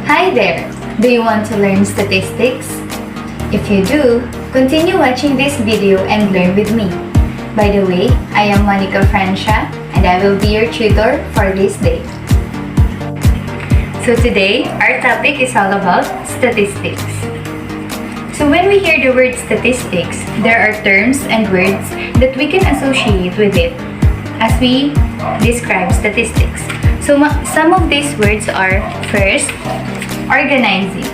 Hi there! Do you want to learn statistics? If you do, continue watching this video and learn with me. By the way, I am Monica Francia and I will be your tutor for this day. So today, our topic is all about statistics. So when we hear the word statistics, there are terms and words that we can associate with it as we describe statistics. So some of these words are, first, organizing.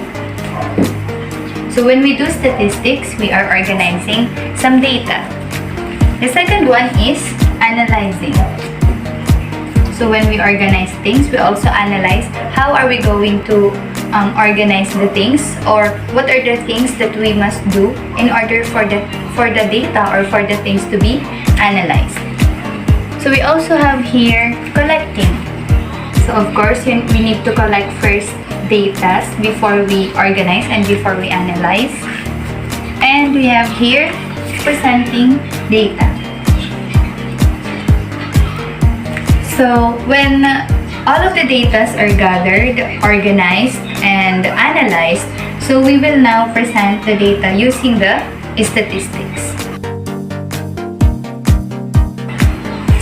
So when we do statistics, we are organizing some data. The second one is analyzing. So when we organize things, we also analyze how are we going to organize the things, or what are the things that we must do in order for the data or for the things to be analyzed. So we also have here collecting. So of course, we need to collect first data before we organize and before we analyze. And we have here presenting data. So when all of the data are gathered, organized, and analyzed, so we will now present the data using the statistics.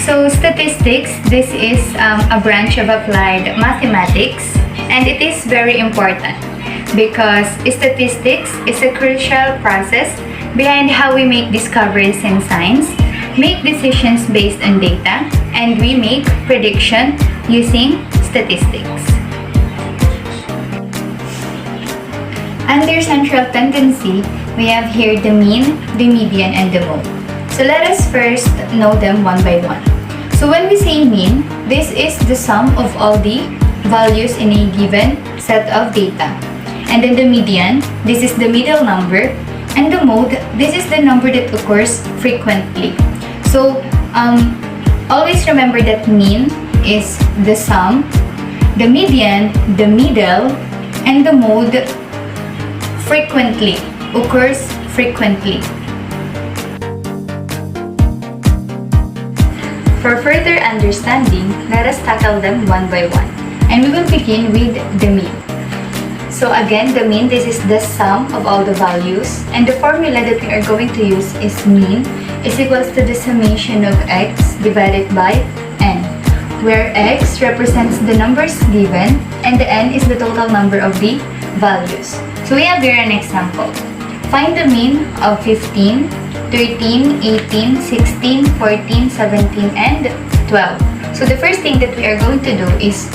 So statistics, this is a branch of applied mathematics, and it is very important because statistics is a crucial process behind how we make discoveries in science, make decisions based on data, and we make prediction using statistics. Under central tendency, we have here the mean, the median, and the mode. So let us first know them one by one. So when we say mean, this is the sum of all the values in a given set of data. And then the median, this is the middle number. And the mode, this is the number that occurs frequently. So always remember that mean is the sum, the median, the middle, and the mode frequently, occurs frequently. For further understanding, let us tackle them one by one. And we will begin with the mean. So again, the mean, this is the sum of all the values. And the formula that we are going to use is mean is equals to the summation of x divided by n, where x represents the numbers given and the n is the total number of the values. So we have here an example. Find the mean of 15, 13, 18, 16, 14, 17, and 12. So the first thing that we are going to do is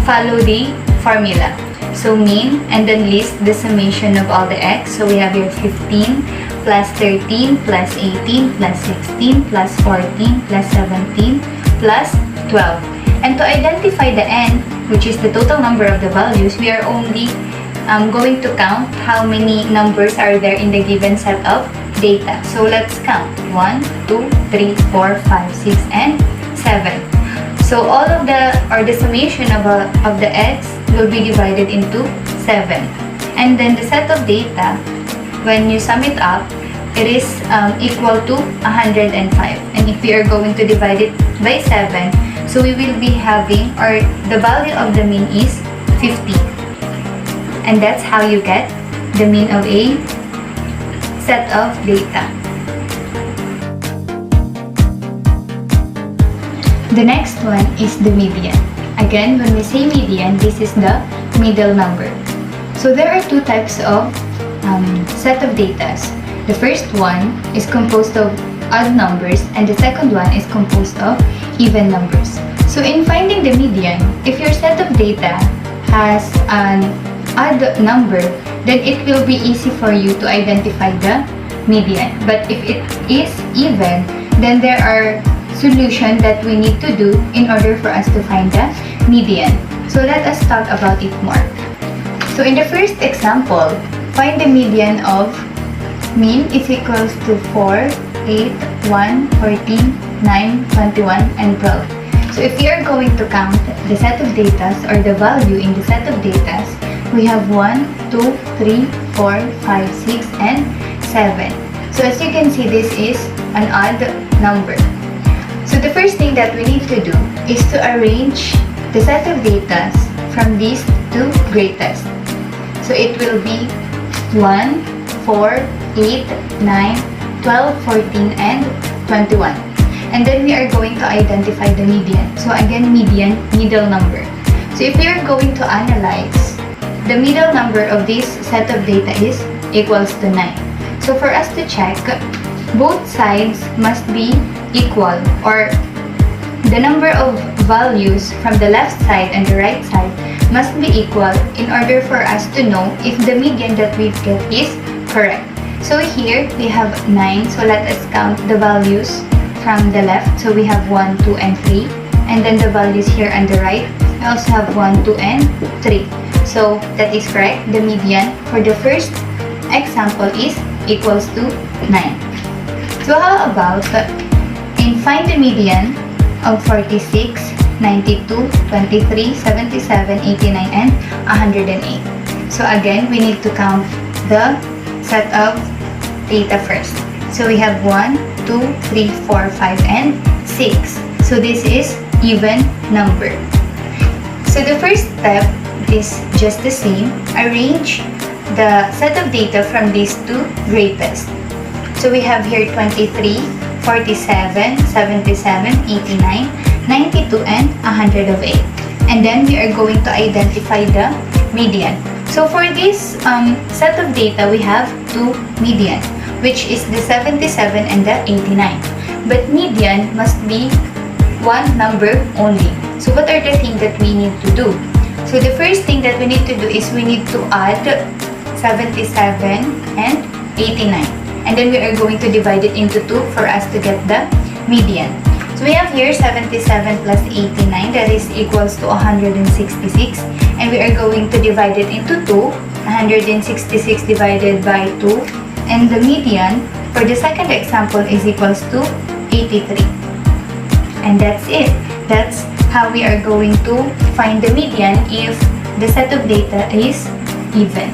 follow the formula. So mean, and then list the summation of all the x. So we have here 15 plus 13 plus 18 plus 16 plus 14 plus 17 plus 12. And to identify the n, which is the total number of the values, we are only going to count how many numbers are there in the given set of data. So let's count 1, 2, 3, 4, 5, 6, and 7. So all of the summation of the x will be divided into 7. And then the set of data, when you sum it up, it is equal to 105. And if we are going to divide it by 7, so we will be having, or the value of the mean is 50. And that's how you get the mean of a set of data. The next one is the median. Again, when we say median, this is the middle number. So there are two types of set of data. The first one is composed of odd numbers and the second one is composed of even numbers. So in finding the median, if your set of data has an odd number, then it will be easy for you to identify the median. But if it is even, then there are solutions that we need to do in order for us to find the median. So let us talk about it more. So in the first example, find the median of mean is equals to 4, 8, 1, 14, 9, 21, and 12. So if we are going to count the set of data or the value in the set of data, we have 1, 2, 3, 4, 5, 6, and 7. So as you can see, this is an odd number. So the first thing that we need to do is to arrange the set of data from these two greatest. So it will be 1, 4, 8, 9, 12, 14, and 21. And then we are going to identify the median. So again, median, middle number. So if we are going to analyze, the middle number of this set of data is equals to 9. So for us to check, both sides must be equal, or the number of values from the left side and the right side must be equal in order for us to know if the median that we get is correct. So here we have 9, so let us count the values from the left. So we have 1, 2, and 3, and then the values here on the right, we also have 1, 2, and 3. So that is correct. The median for the first example is equals to 9. So how about in find the median of 46, 92, 23, 77, 89, and 108. So again, we need to count the set of data first. So we have 1, 2, 3, 4, 5, and 6. So this is even number. So the first step is just the same. Arrange the set of data from these two greatest. So we have here 23, 47, 77, 89, 92, and 108. And then we are going to identify the median. So for this set of data, we have two median, which is the 77 and the 89. But median must be one number only. So what are the things that we need to do? So the first thing that we need to do is we need to add 77 and 89. And then we are going to divide it into 2 for us to get the median. So we have here 77 plus 89, that is equals to 166. And we are going to divide it into 2. 166 divided by 2. And the median for the second example is equals to 83. And that's it. That's how we are going to find the median if the set of data is even.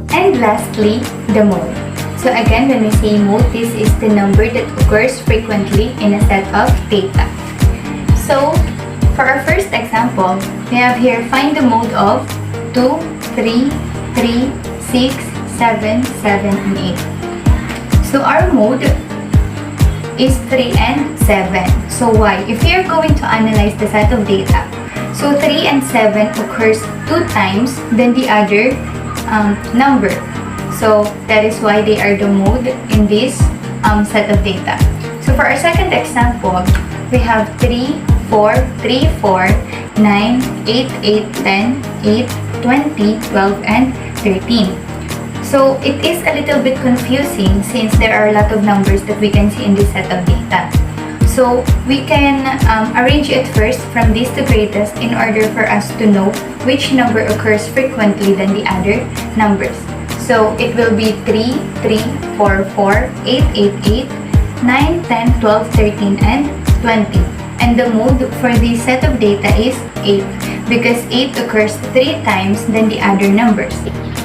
And lastly, the mode. So again, when we say mode, this is the number that occurs frequently in a set of data. So for our first example, we have here find the mode of 2, 3, 3, 6, 7, 7, and 8. So our mode is 3 and 7. So why? If we are going to analyze the set of data, so 3 and 7 occurs 2 times than the other number. So that is why they are the mode in this set of data. So for our second example, we have 3, 4, 3, 4, 9, 8, 8, 10, 8, 20, 12, and 13. So it is a little bit confusing since there are a lot of numbers that we can see in this set of data. So we can arrange it first from least to greatest in order for us to know which number occurs frequently than the other numbers. So it will be 3, 3, 4, 4, 8, 8, 8, 9, 10, 12, 13, and 20. And the mode for this set of data is 8 because 8 occurs 3 times than the other numbers.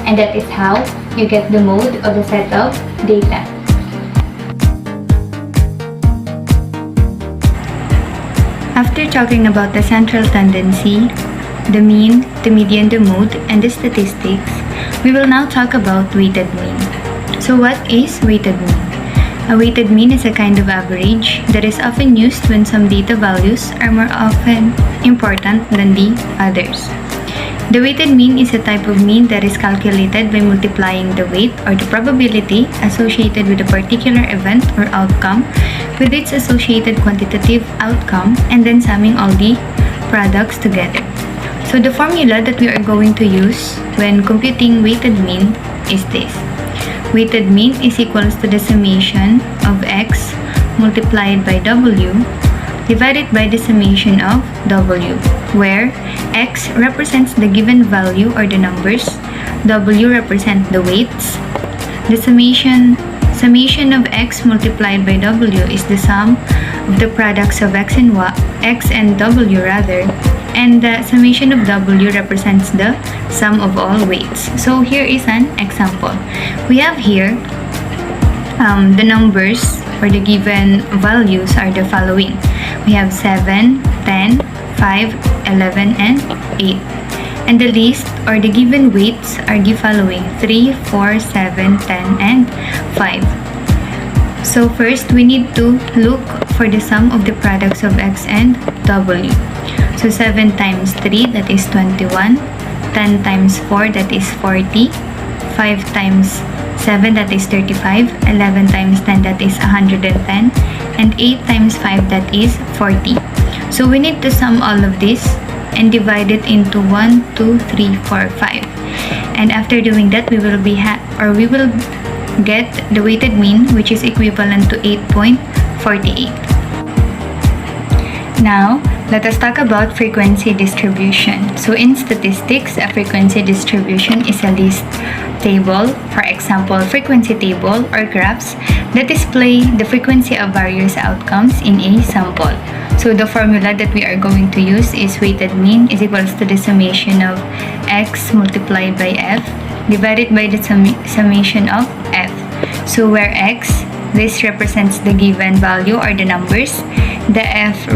And that is how you get the mode of the set of data. After talking about the central tendency, the mean, the median, the mode, and the statistics, we will now talk about weighted mean. So what is weighted mean? A weighted mean is a kind of average that is often used when some data values are more often important than the others. The weighted mean is a type of mean that is calculated by multiplying the weight or the probability associated with a particular event or outcome with its associated quantitative outcome and then summing all the products together. So the formula that we are going to use when computing weighted mean is this. Weighted mean is equals to the summation of x multiplied by w divided by the summation of w, where x represents the given value or the numbers, w represent the weights. The summation of x multiplied by w is the sum of the products of x and w rather, and the summation of w represents the sum of all weights. So here is an example. We have here the numbers or the given values are the following. We have 7, 10, 5, 11, and 8. And the list or the given weights are the following: 3, 4, 7, 10, and 5. So first, we need to look for the sum of the products of x and w. So 7 times 3, that is 21. 10 times 4, that is 40. 5 times 7, that is 35. 11 times 10, that is 110. And 8 times 5, that is 40. So we need to sum all of this and divide it into 1, 2, 3, 4, 5. And after doing that, we will get the weighted mean, which is equivalent to 8.48. Now, let us talk about frequency distribution. So in statistics, a frequency distribution is a list table, for example, frequency table or graphs that display the frequency of various outcomes in a sample. So the formula that we are going to use is weighted mean is equals to the summation of x multiplied by f divided by the summation of f. So where x, this represents the given value or the numbers, the f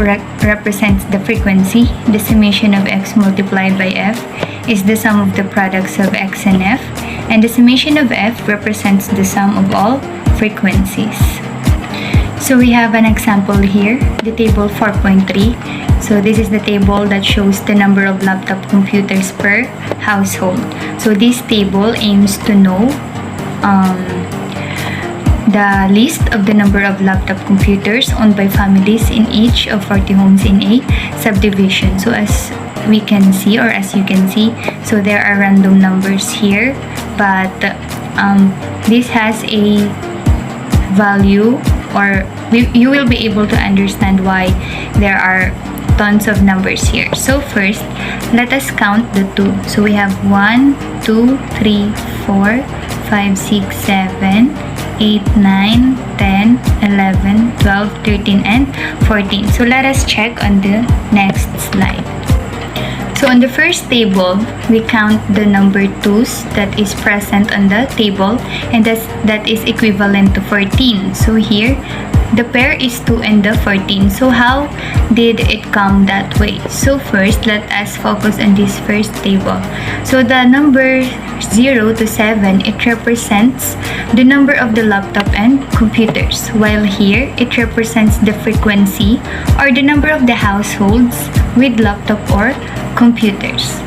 represents the frequency, the summation of x multiplied by f is the sum of the products of x and f, and the summation of f represents the sum of all frequencies. So we have an example here, the table 4.3. So this is the table that shows the number of laptop computers per household. So this table aims to know the list of the number of laptop computers owned by families in each of 40 homes in a subdivision. So as we can see, or as you can see, so there are random numbers here, but this has a value, or you will be able to understand why there are tons of numbers here. So first, let us count the 2. So we have 1, 2, 3, 4, 5, 6, 7, 8, 9, 10, 11, 12, 13, and 14. So let us check on the next slide. So on the first table, we count the number 2's that is present on the table, and that is equivalent to 14. So here, the pair is 2 and the 14. So how did it come that way? So first, let us focus on this first table. So the number 0 to 7, it represents the number of the laptop and computers, while here, it represents the frequency or the number of the households with laptop or computers.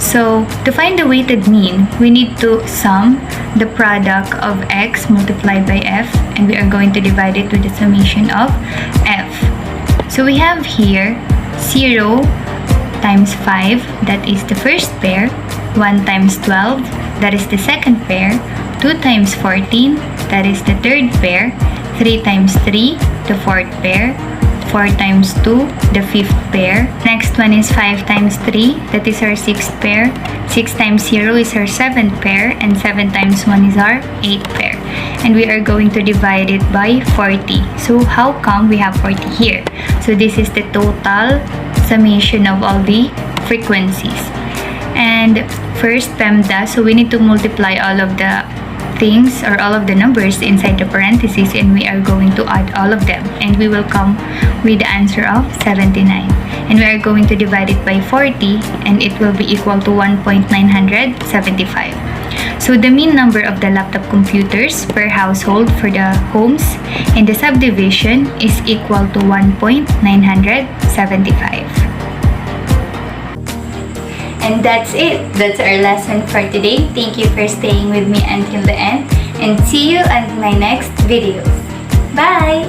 So to find the weighted mean, we need to sum the product of x multiplied by f, and we are going to divide it with the summation of f. So we have here 0 times 5, that is the first pair, 1 times 12, that is the second pair, 2 times 14, that is the third pair, 3 times 3, the fourth pair, 4 times 2, the fifth pair. Next one is 5 times 3, that is our sixth pair. 6 times 0 is our seventh pair, and 7 times 1 is our eighth pair. And we are going to divide it by 40. So how come we have 40 here? So this is the total summation of all the frequencies. And first, PEMDA, so we need to multiply all of the things or all of the numbers inside the parentheses, and we are going to add all of them, and we will come with the answer of 79. And we are going to divide it by 40, and it will be equal to 1.975. So the mean number of the laptop computers per household for the homes in the subdivision is equal to 1.975. And that's it. That's our lesson for today. Thank you for staying with me until the end, and see you on my next videos. Bye!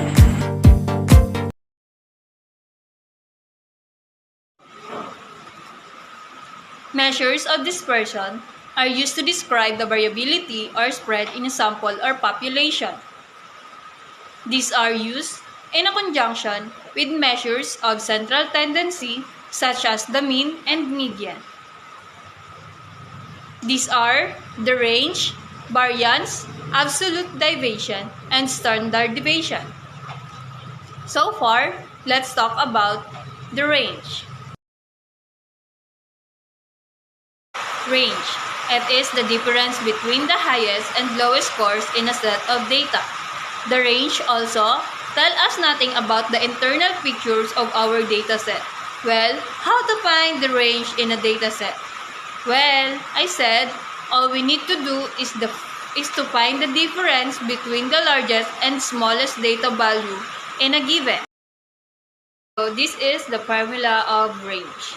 Measures of dispersion are used to describe the variability or spread in a sample or population. These are used in a conjunction with measures of central tendency, such as the mean and median. These are the range, variance, absolute deviation, and standard deviation. So far, let's talk about the range. Range. It is the difference between the highest and lowest scores in a set of data. The range also tell us nothing about the internal features of our dataset. Well, how to find the range in a dataset? Well, I said, all we need to do is to find the difference between the largest and smallest data value in a given. So this is the formula of range.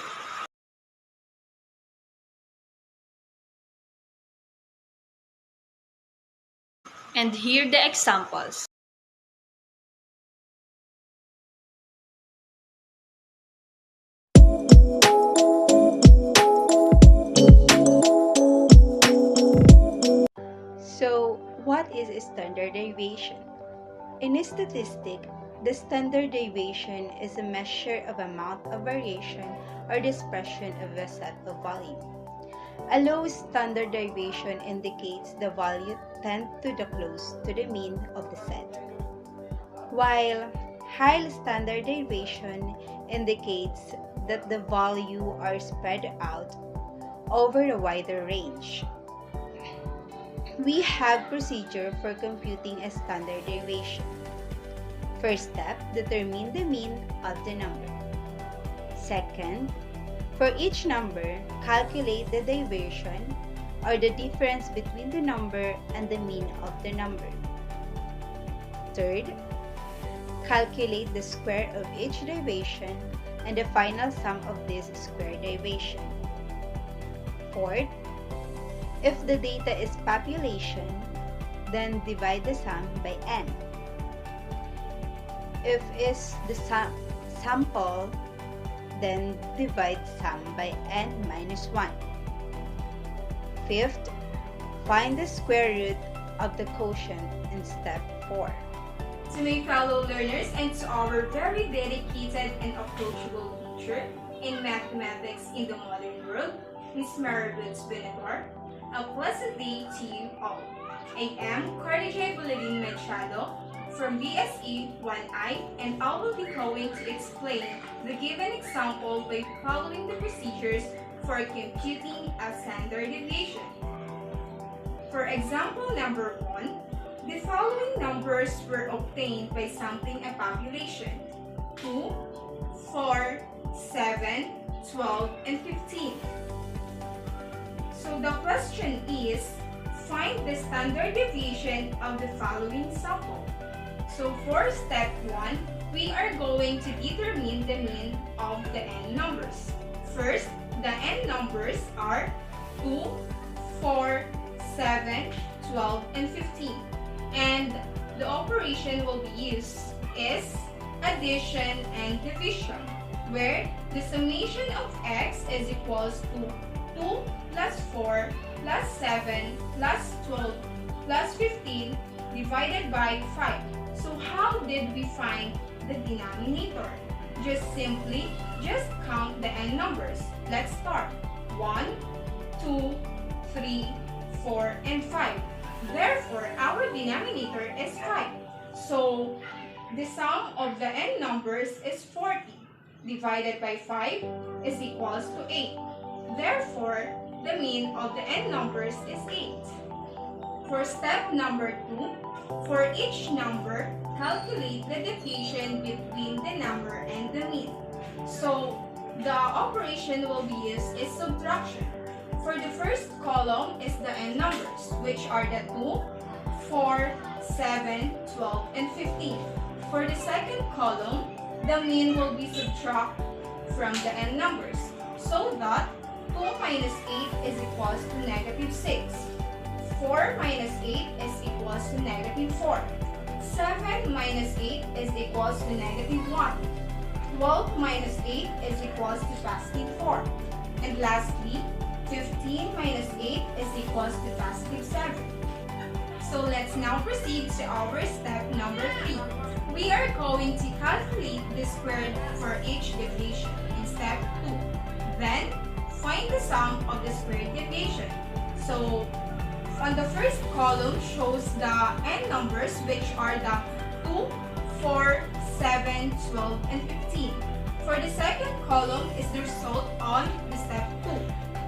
And here the examples. So, what is standard deviation? In a statistic, the standard deviation is a measure of amount of variation or dispersion of a set of value. A low standard deviation indicates the value tend to the close to the mean of the set, while high standard deviation indicates that the value are spread out over a wider range. We have procedure for computing a standard deviation. First step, determine the mean of the number. Second, for each number, calculate the deviation or the difference between the number and the mean of the number. Third, calculate the square of each deviation and the final sum of this square deviation. Fourth, if the data is population, then divide the sum by n. If is the sample, then divide sum by n minus 1. Fifth, find the square root of the quotient in step 4. To my fellow learners and to our very dedicated and approachable teacher in mathematics in the modern world, Ms. Maribeth Benatar, a pleasant day to you all. I am Cardiac Valadin Machado from BSE 1I, and I will be going to explain the given example by following the procedures for computing a standard deviation. For example number 1, the following numbers were obtained by sampling a population: 2, 4, 7, 12, and 15. So the question is, find the standard deviation of the following sample. So for step 1, we are going to determine the mean of the n numbers. First, the n numbers are 2, 4, 7, 12, and 15. And the operation will be used is addition and division, where the summation of x is equals to 2 plus 4 plus 7 plus 12 plus 15 divided by 5. So how did we find the denominator? Just count the n numbers. Let's start. 1, 2, 3, 4, and 5. Therefore, our denominator is 5. So the sum of the n numbers is 40. Divided by 5 is equals to 8. Therefore, the mean of the n numbers is 8. For step number 2, for each number, calculate the deviation between the number and the mean. So, the operation will be used is subtraction. For the first column is the n numbers, which are the 2, 4, 7, 12, and 15. For the second column, the mean will be subtracted from the n numbers, so that 2 minus 8 is equals to negative 6. 4 minus 8 is equals to negative 4. 7 minus 8 is equals to negative 1. 12 minus 8 is equals to positive 4. And lastly, 15 minus 8 is equals to positive 7. So let's now proceed to our step number 3. We are going to calculate the square for each deviation in step 2. Then, find the sum of the squared deviation. So, on the first column shows the n numbers, which are the 2, 4, 7, 12, and 15. For the second column is the result on the step 2.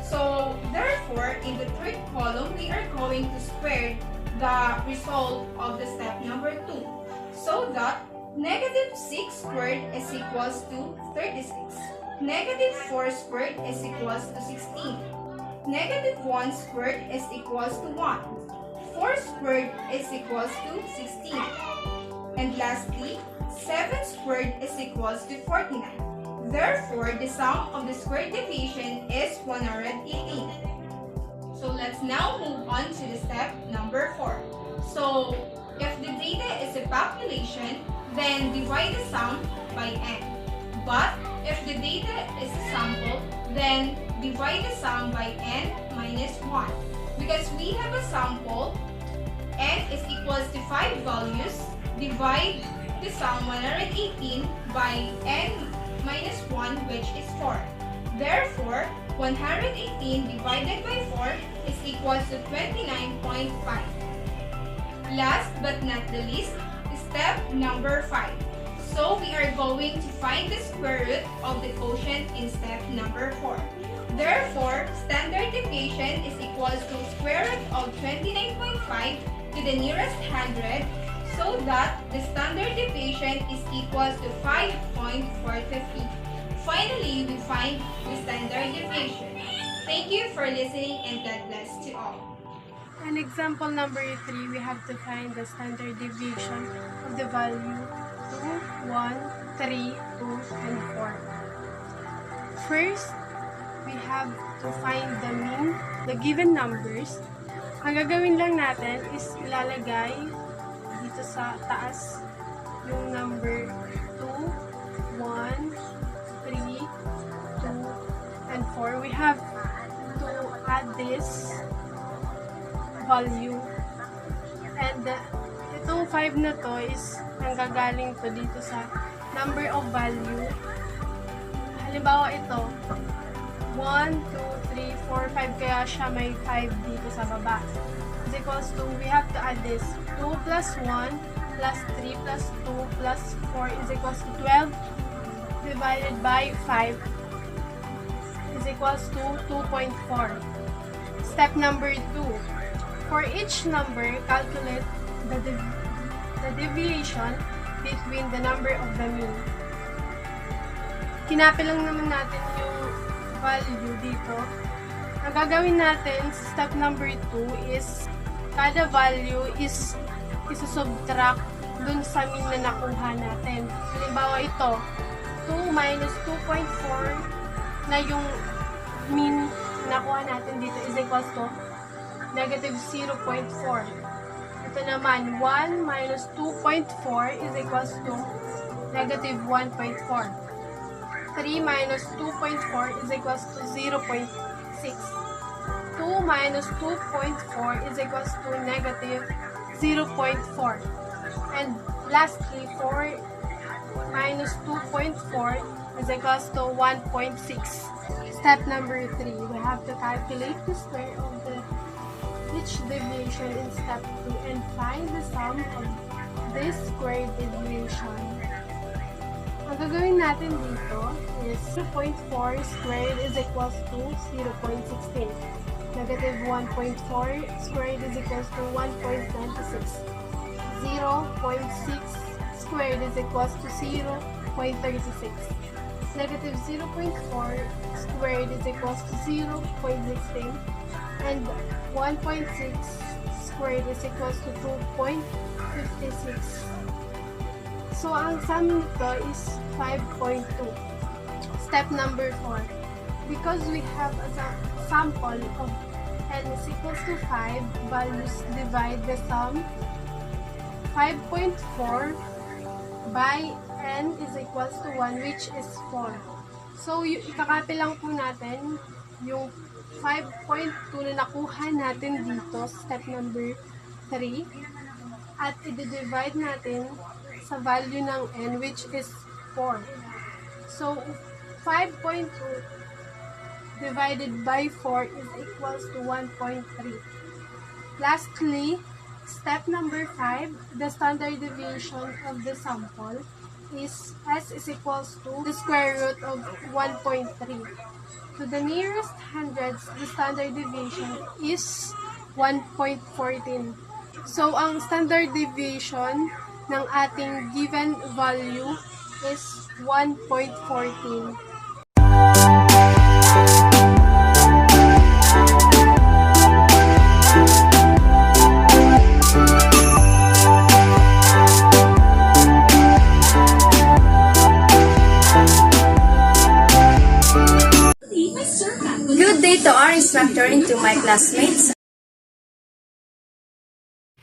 So, therefore, in the third column, we are going to square the result of the step number 2. So that Negative 6 squared is equals to 36. Negative 4 squared is equals to 16. Negative 1 squared is equals to 1. 4 squared is equals to 16. And lastly, 7 squared is equals to 49. Therefore, the sum of the square deviation is 118. So let's now move on to the step number 4. So, if the data is a population, then divide the sum by n. But if the data is a sample, then divide the sum by n minus 1. Because we have a sample, n is equals to 5 values, divide the sum 118 by n minus 1, which is 4. Therefore, 118 divided by 4 is equals to 29.5. Last but not the least, step number 5. So we are going to find the square root of the quotient in step number 4. Therefore, standard deviation is equals to square root of 29.5 to the nearest 100, so that the standard deviation is equals to 5.450. Finally, we find the standard deviation. Thank you for listening and God bless to all. In example number 3, we have to find the standard deviation of the value 2, 1, 3, 2, and 4. First, we have to find the mean, the given numbers. Ang gagawin lang natin is ilalagay dito sa taas yung number 2, 1, 3, 2, and 4. We have to add this value. And itong 5 na to is nanggagaling to dito sa number of value. Halimbawa ito, 1, 2, 3, 4, 5, kaya siya may 5 dito sa baba. Is equals to, we have to add this, 2 plus 1 plus 3 plus 2 plus 4 is equals to 12 divided by 5 is equals to 2.4. Step number 2. For each number, calculate the deviation between the number of the mean. Kinapi lang naman natin yung value dito. Ang gagawin natin, step number 2 is kada value is isusubtract dun sa mean na nakuha natin. Halimbawa ito, 2 minus 2.4 na yung mean na nakuha natin dito is equals to negative 0.4. Ito naman, 1 minus 2.4 is equals to negative 1.4. 3 minus 2.4 is equals to 0.6. 2 minus 2.4 is equals to negative 0.4. And lastly, 4 minus 2.4 is equals to 1.6. Step number 3, we have to calculate the square of each deviation in step 2 and find the sum of this square deviation. Ang gagawin natin dito is 0.4 squared is equals to 0.16. Negative 1.4 squared is equals to 1.96. 0.6 squared is equals to 0.36. Negative 0.4 squared is equals to 0.16. And 1.6 squared is equals to 2.56. So, ang sum nito is 5.2. Step number 4. Because we have a sample of n is equals to 5, values divide the sum 5.4 by n is equals to 1, which is 4. So, ikakopy lang po natin yung 5.2 na nakuha natin dito, step number 3, at i-divide natin sa value ng n, which is 4. So, 5.2 divided by 4 is equals to 1.3. Lastly, step number 5, the standard deviation of the sample is s is equals to the square root of 1.3. To the nearest hundreds, the standard deviation is 1.14. So, ang standard deviation ng ating given value is 1.14. Good day to our instructor and to my classmates.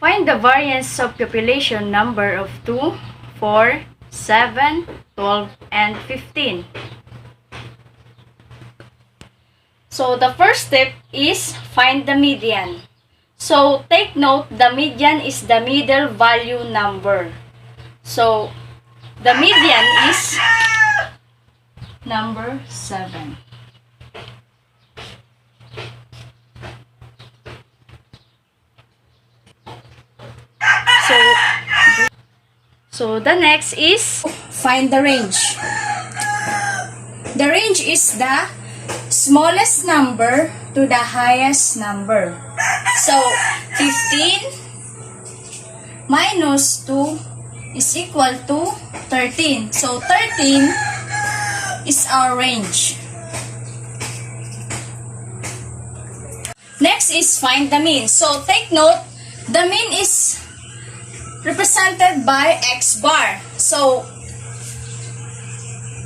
Find the variance of population number of 2, 4, 7, 12, and 15. So the first step is find the median. So take note, the median is the middle value number. So the median is number 7. So the next is find the range. The range is the smallest number to the highest number. So 15 minus 2 is equal to 13. So 13 is our range. Next is find the mean. So take note, the mean is represented by x bar. So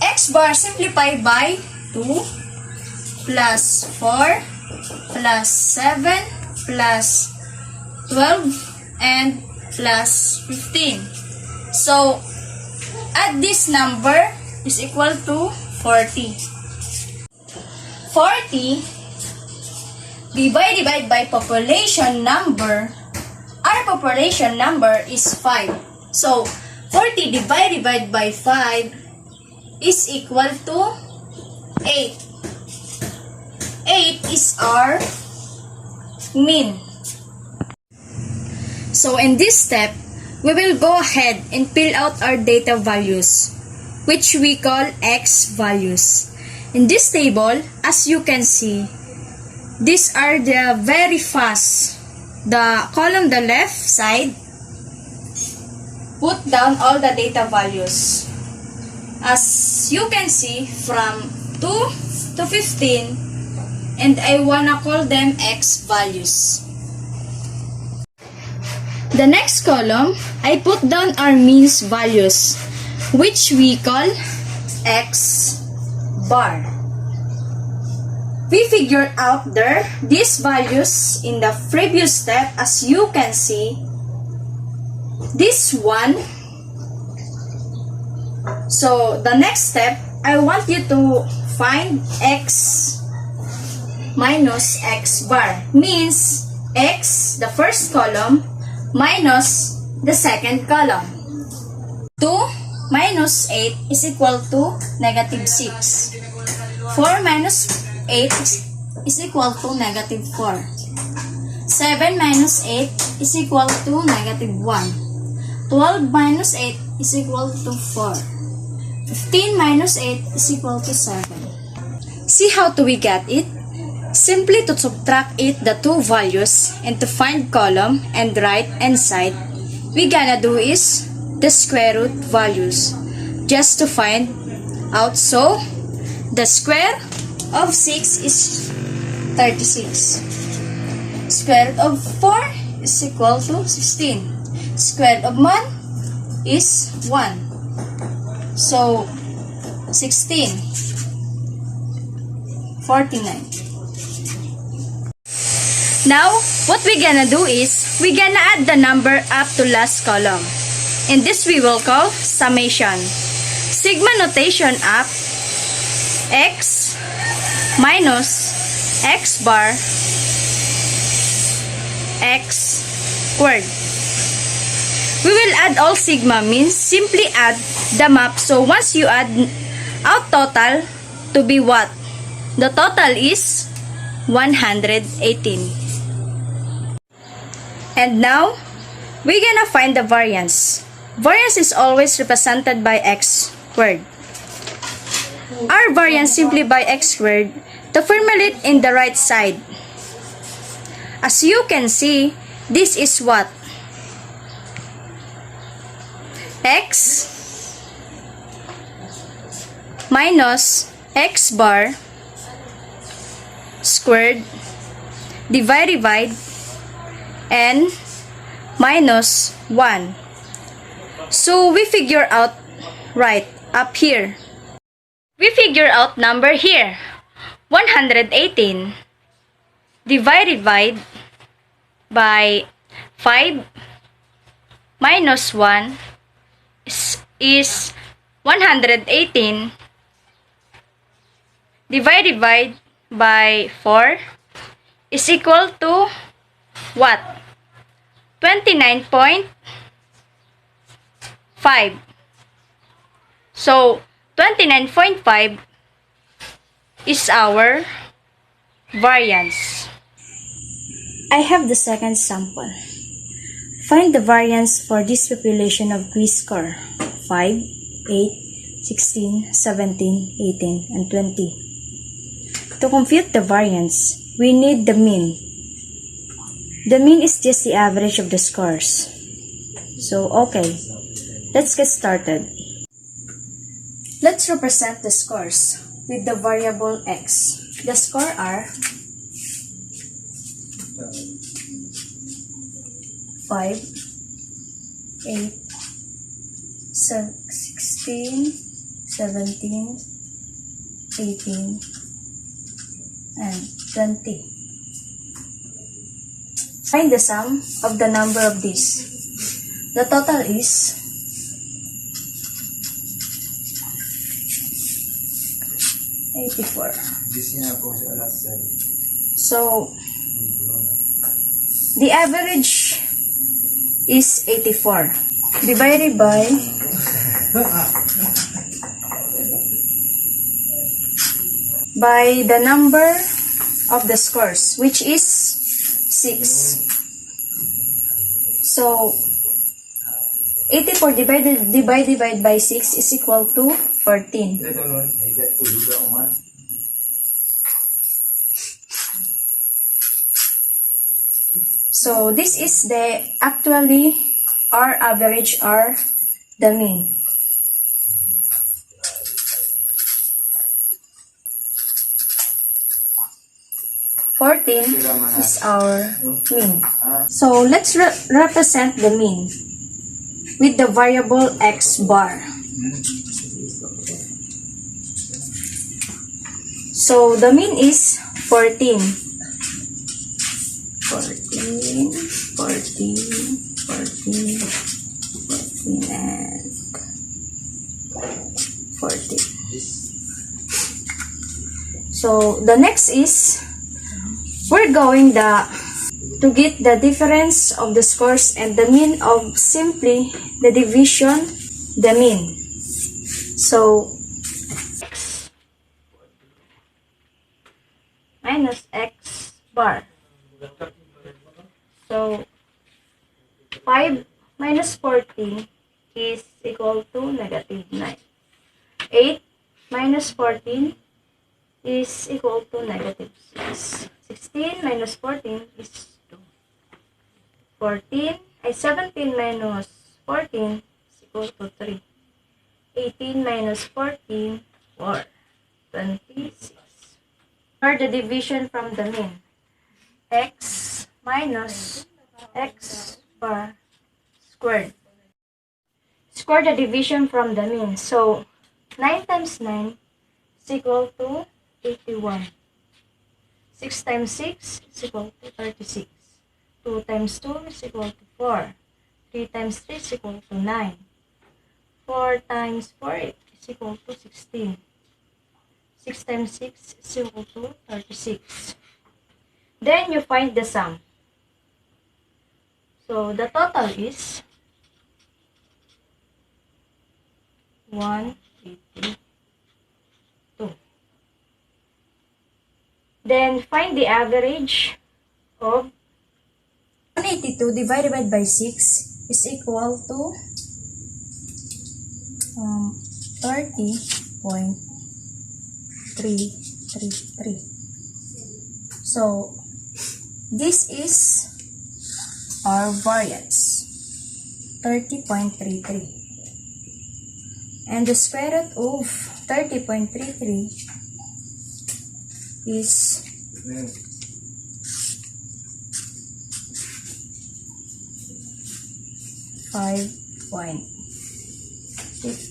x bar simplified by 2 plus 4 plus 7 plus 12 and plus 15. So add this number is equal to 40. 40 divided by population number. Our population number is 5. So 40 divided by 5 is equal to 8. 8 is our mean. So in this step, we will go ahead and fill out our data values, which we call x values. In this table, as you can see, these are the very fast. The column the left side, put down all the data values. As you can see, from 2 to 15, and I wanna call them x values. The next column, I put down our means values, which we call x bar. We figured out these values in the previous step. As you can see, this one. So the next step, I want you to find x minus x bar. Means x, the first column, minus the second column. 2 minus 8 is equal to negative 6. 4 minus 8 is equal to negative 4. 7 minus 8 is equal to negative 1. 12 minus 8 is equal to 4. 15 minus 8 is equal to 7. See how do we get it? Simply to subtract it the two values and to find column and right hand side, we gonna do is the square root values just to find out. So the square of 6 is 36. Square root of 4 is equal to 16. Square root of 1 is 1. So 16. 49. Now, what we gonna do is, we gonna add the number up to last column. And this we will call summation. Sigma notation up x minus x bar x squared. We will add all sigma means simply add the map. So once you add out total to be what? The total is 118. And now, we're gonna find the variance. Variance is always represented by x squared. Our variance simply by x squared to formulate in the right side. As you can see, this is what? x minus x bar squared divide n minus 1. So we figure out right up here. We figure out number here. 118 divided by 5 minus 1 is 118 divided by 4 is equal to what? 29.5. So, 29.5 is our variance. I have the second sample. Find the variance for this population of quiz score 5, 8, 16, 17, 18, and 20. To compute the variance, we need the mean. The mean is just the average of the scores. So, okay, let's get started. Let's represent the scores with the variable x. The score are 5, 8, 16, 17, 18, and 20. Find the sum of the number of these. The total is 84. So, the average is 84 divided by the number of the scores, which is 6. So, 84 divided by 6 is equal to 14. So, this is actually our average or the mean. Is our mean. So, let's represent the mean with the variable x bar. So, the mean is 14. 14, 14, 14, 14, and 14. So, the next is, we're going to get the difference of the scores and the mean of simply the division, the mean. So, x minus x bar. So, 5 minus 14 is equal to negative 9. 8 minus 14 is equal to negative 6. 16 minus 14 is 2. 17 minus 14 is equal to 3. 18 minus 14, 4. 26. For the division from the mean, x minus x bar squared. Square the division from the mean. So, 9 times 9 is equal to 81. 6 times 6 is equal to 36. 2 times 2 is equal to 4. 3 times 3 is equal to 9. 4 times 4 is equal to 16. 6 times 6 is equal to 36. Then you find the sum. So, the total is 182. Then, find the average of 182 divided by 6 is equal to 30.333. So, this is our variance, 30.33. And the square root of 30.33 is 5.50.